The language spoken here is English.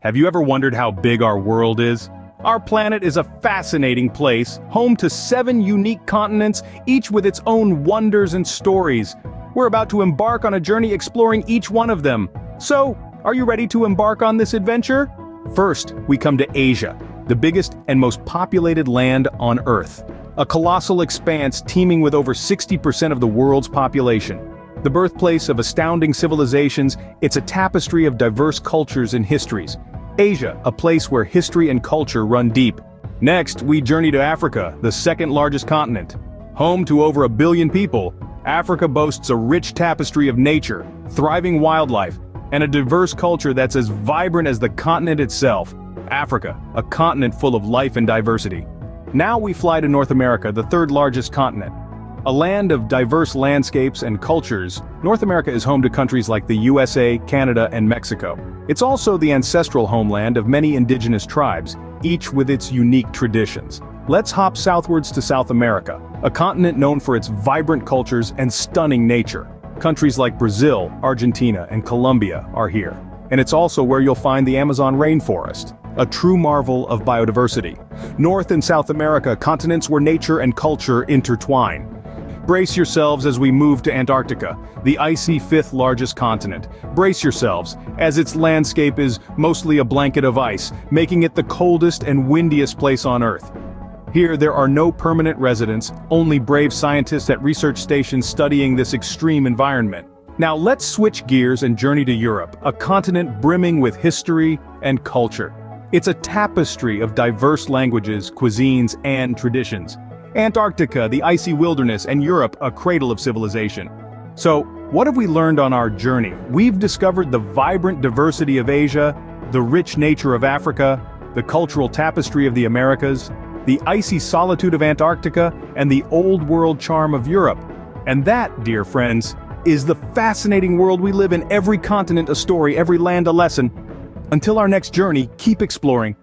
Have you ever wondered how big our world is? Our planet is a fascinating place, home to 7 unique continents, each with its own wonders and stories. We're about to embark on a journey exploring each one of them. So, are you ready to embark on this adventure? First, we come to Asia, the biggest and most populated land on Earth. A colossal expanse teeming with over 60% of the world's population. The birthplace of astounding civilizations, it's a tapestry of diverse cultures and histories. Asia, a place where history and culture run deep. Next, we journey to Africa, the second largest continent. Home to over 1 billion people, Africa boasts a rich tapestry of nature, thriving wildlife, and a diverse culture that's as vibrant as the continent itself. Africa, a continent full of life and diversity. Now we fly to North America, the third largest continent. A land of diverse landscapes and cultures, North America is home to countries like the USA, Canada, and Mexico. It's also the ancestral homeland of many indigenous tribes, each with its unique traditions. Let's hop southwards to South America, a continent known for its vibrant cultures and stunning nature. Countries like Brazil, Argentina, and Colombia are here. And it's also where you'll find the Amazon rainforest, a true marvel of biodiversity. North and South America, continents where nature and culture intertwine. Brace yourselves as we move to Antarctica, the icy 5th largest continent. Brace yourselves, as its landscape is mostly a blanket of ice, making it the coldest and windiest place on Earth. Here there are no permanent residents, only brave scientists at research stations studying this extreme environment. Now let's switch gears and journey to Europe, a continent brimming with history and culture. It's a tapestry of diverse languages, cuisines, and traditions. Antarctica, the icy wilderness, and Europe, a cradle of civilization. So, what have we learned on our journey? We've discovered the vibrant diversity of Asia, the rich nature of Africa, the cultural tapestry of the Americas, the icy solitude of Antarctica, and the old world charm of Europe. And that, dear friends, is the fascinating world we live in. Every continent a story, every land a lesson. Until our next journey, keep exploring,